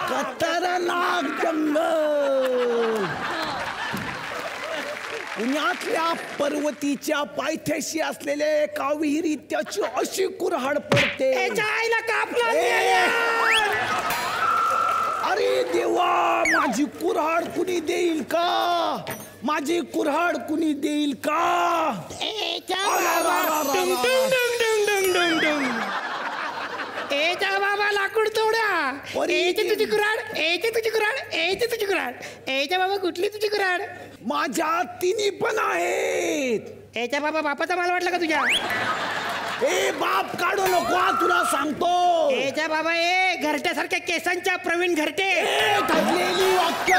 खतरनाक जंगल. पुण्यातल्या पर्वतीच्या पायथ्याशी असलेल्या एका विहिरीत त्याची अशी कुऱ्हाड पडते. अरे देवा, माझी कुऱ्हाड कुणी देईल का? माझी कुऱ्हाड कुणी देईल का? बाबा लाकूड तोड्या. तुझी कुऱ्हाड, तुझी कुऱ्हाड, तुझी कुऱ्हाड. बाबा कुठली तुझी कुऱ्हाड? माझ्या तिन्ही पण आहेत. बाबा बापाचा मला वाटलं का तुझ्या? ए बाप काढू नको, तुला सांगतो. बाबा घरट्यासारख्या केसांच्या प्रवीण घरटे. ठरलेली वाक्य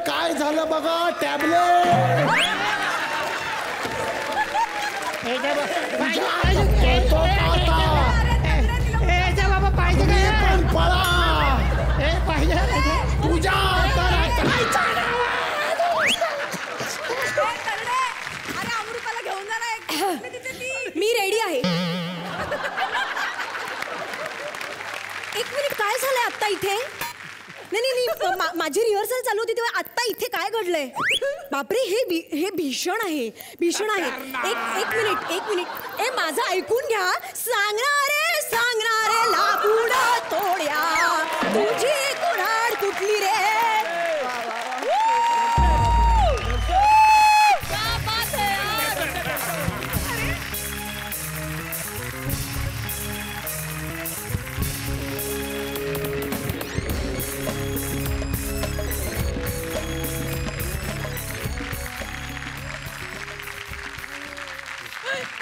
काय झालं बघा, टॅबलेट. बाबा पाहिजे पण पळा. पाहिजे तुझ्या अमृताला घेऊन जा. मी रेडी आहे. एक मिनिट, काय झालंय आता इथे? नाही, माझी रिहर्सल चालू होती तेव्हा आत्ता इथे काय घडलंय? बापरे, हे भीषण आहे, भीषण आहे. एक मिनिट. माझं ऐकून घ्या. सांगणारे लाकूड तोड्या, तुझी कुऱ्हाड कुठली रे?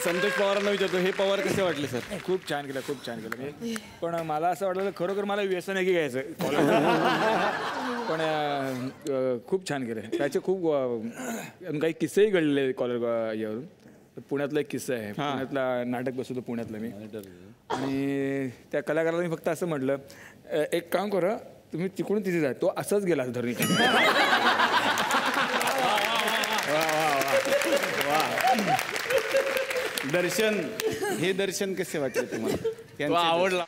संतोष पवारांना विचारतो, हे पवार कसे वाटले सर? खूप छान केलं, खूप छान केलं. पण मला असं वाटलं खरोखर मला व्यसन आहे की घ्यायचं पण खूप छान केलं. त्याचे खूप काही किस्सेही घडले कॉलर यावरून. पुण्यातला एक किस्सा आहे. पुण्यातला नाटक बसवतो पुण्यातलं मी, आणि त्या कलाकारांनी फक्त असं म्हटलं, एक काम करा तुम्ही तिकडून तिथे जा. तो असंच गेला धरणीच्या. दर्शन, हे दर्शन कसे वाटले तुम्हाला? आवडला.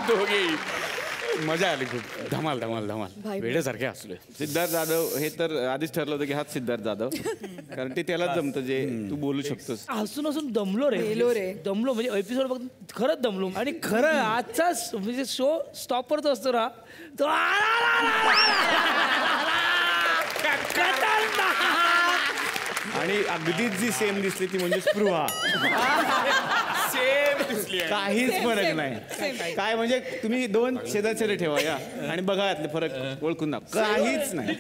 दोघे मजा आली खूप. धमाल धमाल धमाल, वेड्यासारखे असले. सिद्धार्थ जाधव हे तर आधीच ठरलं होतं की हाच सिद्धार्थ जाधव, कारण ते त्यालाच जमतं जे तू बोलू शकतोस. हसून दमलो रे. दमलो म्हणजे एपिसोड बघ खरंच दमलो. आणि खरं आजचा म्हणजे शो स्टॉपवर तो असतो ना, तो आणि अगदीच जी सेम दिसली ती म्हणजे स्पृहा. सेम दिसली, काहीच फरक नाही. काय म्हणजे तुम्ही दोन शेजारी ठेवा या आणि बघा यातले फरक ओळखून ना. काहीच नाही.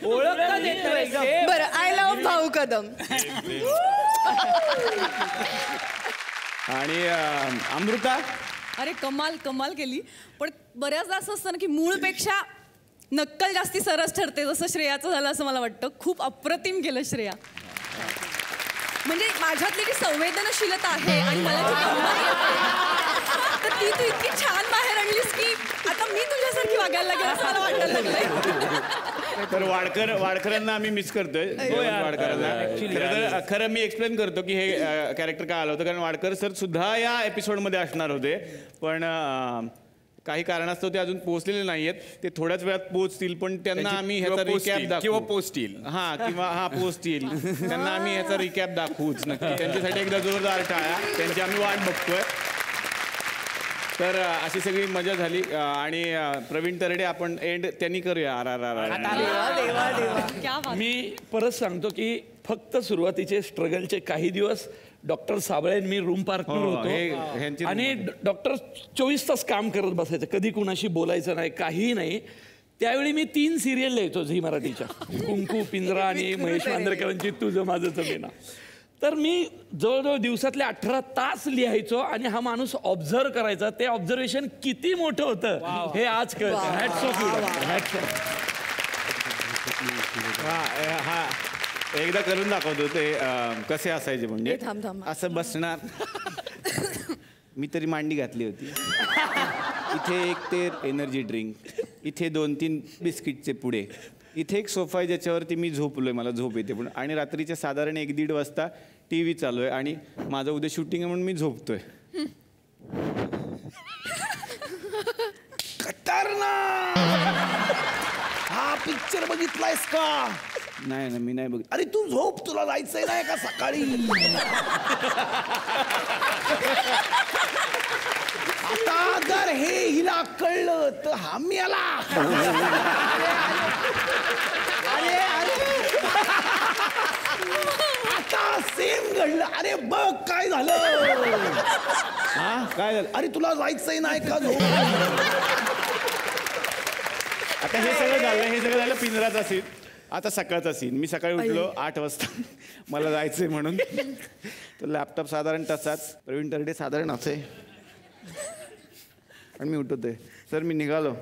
बरं, आय लव्ह भाऊ कदम. आणि अमृता, अरे कमाल केली. पण बऱ्याचदा असं असतं ना की मूळपेक्षा नक्कल जास्ती सरस ठरते, जसं श्रेयाचं झालं असं मला वाटतं. खूप अप्रतिम केलं श्रेया. म्हणजे माझ्यातली जी संवेदनशीलता आहे आणि मला जी कमाल येते, तर ती तू इतकी छान बाहेर आणलीस की आता मी तुझ्यासारखी वागायला लागेल असं मला वाटायला लागलंय. तर वाडकरांना आम्ही मिस करतोय. वाडकरांना खरं मी एक्सप्लेन करतो की हे कॅरेक्टर काय आलं होतं, कारण वाडकर सर सुद्धा या एपिसोडमध्ये असणार होते, पण काही कारणास्तव ते अजून पोहोचलेले नाहीयेत. ते थोड्याच वेळात पोहोचतील, पण त्यांना आम्ही ह्याचा रिकॅप दाखवू. किंवा पोचतील. पोहोचतील. त्यांना आम्ही ह्याचा रिकॅप दाखवूच नक्की. त्यांच्यासाठी एकदा जोरदार टाळ्या. त्यांची आम्ही वाट बघतोय. तर अशी सगळी मजा झाली. आणि प्रवीण तरडे आपण एंड त्यांनी करूया. मी परत सांगतो की फक्त सुरुवातीचे स्ट्रगलचे काही दिवस डॉक्टर साबळे मी रूम पार्टनर होतो आणि डॉक्टर 24 तास काम करत बसायचं, कधी कुणाशी बोलायचं नाही, काहीही नाही. त्यावेळी मी 3 सिरियल लिहायचो झी मराठीच्या, कुंकू, पिंजरा आणि महेश मांजरेकरांची तुझं माझं जमेना. तर मी जवळजवळ दिवसातले 18 तास लिहायचो आणि हा माणूस ऑब्झर्व करायचा. ते ऑब्झर्वेशन किती मोठं होतं हे आज कळतं. Hats off you. एकदा करून दाखवतो ते कसे असायचे म्हणजे थांब. असं बसणार. मी तरी मांडी घातली होती. इथे एक ते एनर्जी ड्रिंक, इथे 2-3 बिस्किटचे पुडे, इथे एक सोफा आहे ज्याच्यावरती मी झोपलोय, मला झोप येते पण, आणि रात्रीच्या साधारण 1-1:30 वाजता TV चालू आहे आणि माझं उद्या शूटिंग आहे म्हणून मी झोपतोय. खतरनाक. हा पिक्चर बघितलायस का? नाही ना, मी नाही बघ. अरे तू झोप, तुला जायचंय नाही का सकाळी? आता जर हे हिला कळलं तर हामी आला. अरे आता सेम घडलं. अरे बघ काय झालं. हा काय झालं? अरे तुला जायचंय नाही का झोप? आता हे सगळं झालं पिंजराचा सीन. आता सकाळचा सीन. मी सकाळी उठलो 8 वाजता मला जायचंय म्हणून. तर लॅपटॉप साधारण तसाच, प्रवीण तरडे साधारण असे, आणि मी उठवतोय, सर मी निघालो.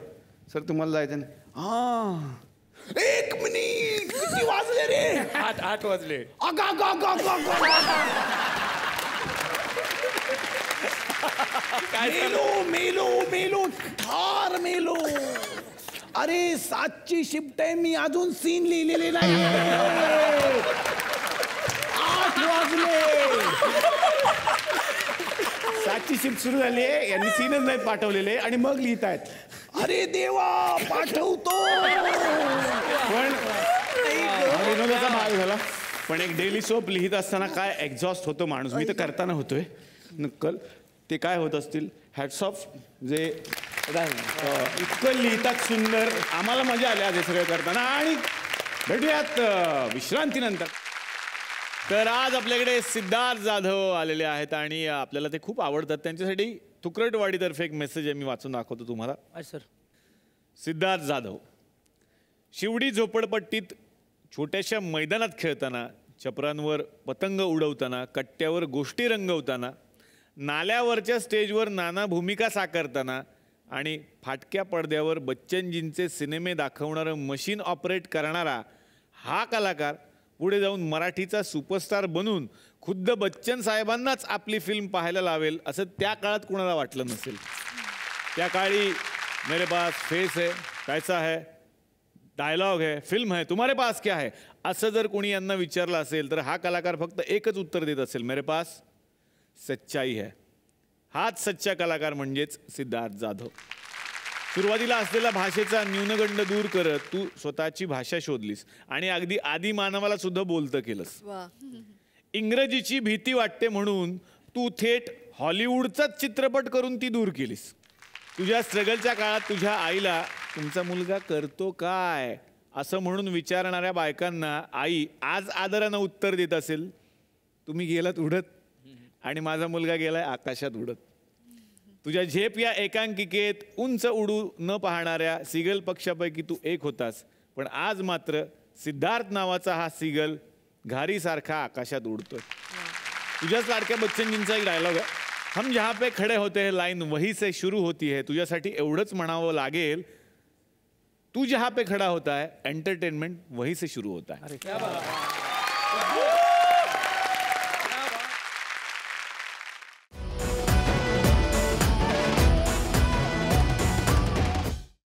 सर तुम्हाला जायचं नाही? हा 1 मिनिट, किती वाजले रे? 8 वाजले. मेलो ठार मेलो. अरे 7ची शिफ्ट आहे, मी अजून सीन लिहिलेले नाही. 8 वाजले. 7ची शिफ्ट सुरू झाली आहे, यांनी सीनच नाही पाठवलेले आणि मग लिहितायत. अरे देवा, पाठवतो. पण विनोदाचा भाग झाला. पण एक डेली सोप लिहित असताना काय एक्झॉस्ट होतो माणूस. मी तर करताना होतोय नक्कल. ते काय होत असतील. हॅट्स ऑफ जे इतकं लिहितात सुंदर. आम्हाला मजा आली आज हे सगळं करताना. आणि भेटूयात विश्रांतीनंतर. तर आज आपल्याकडे सिद्धार्थ जाधव आलेले आहेत आणि आपल्याला ते खूप आवडतात. त्यांच्यासाठी तुकरटवाडीतर्फे एक मेसेज आहे, मी वाचून दाखवतो तुम्हाला. सर. सिद्धार्थ जाधव, शिवडी झोपडपट्टीत छोट्याशा मैदानात खेळताना, चपरांवर पतंग उडवताना, कट्ट्यावर गोष्टी रंगवताना, नाल्यावरच्या स्टेजवर नाना भूमिका साकारताना आणि फाटक्या पडद्यावर बच्चनजींचे सिनेमे दाखवणारं मशीन ऑपरेट करणारा हा कलाकार पुढे जाऊन मराठीचा सुपरस्टार बनून खुद्द बच्चन साहेबांनाच आपली फिल्म पाहायला लावेल असं त्या काळात कुणाला वाटलं नसेल. त्या काळी मेरे पास फेस है, पैसा है, डायलॉग है, फिल्म है, तुम्हारे पास क्या है असं जर कोणी यांना विचारलं असेल तर हा कलाकार फक्त एकच उत्तर देत असेल, मेरे पास सच्चाई है. हाच सच्चा कलाकार म्हणजेच सिद्धार्थ जाधव. सुरुवातीला असलेला भाषेचा न्यूनगंड दूर करत तू स्वतःची भाषा शोधलीस आणि अगदी आदी मानवाला सुद्धा बोलतं केलंस. इंग्रजीची भीती वाटते म्हणून तू थेट हॉलिवूडचाच चित्रपट करून ती दूर केलीस. तुझ्या स्ट्रगलच्या काळात तुझ्या आईला तुमचा मुलगा करतो काय असं म्हणून विचारणाऱ्या बायकांना आई आज आदरानं उत्तर देत असेल, तुम्ही गेलात उडत आणि माझा मुलगा गेलाय आकाशात उडत. तुझ्या झेप या एकांकिकेत उंच उडू न पाहणाऱ्या सिगल पक्षापैकी तू एक होतास, पण आज मात्र सिद्धार्थ नावाचा हा सिगल घारीसारखा आकाशात उडतोय. तुझ्याच लाडक्या बच्चनजींचा एक डायलॉग आहे, हम जहाँ पे खडे होते हैं लाईन वही से शुरू होती है. तुझ्यासाठी एवढंच म्हणावं लागेल, तू जहाँ पे खडा होता है एंटरटेनमेंट वही से शुरू होता है.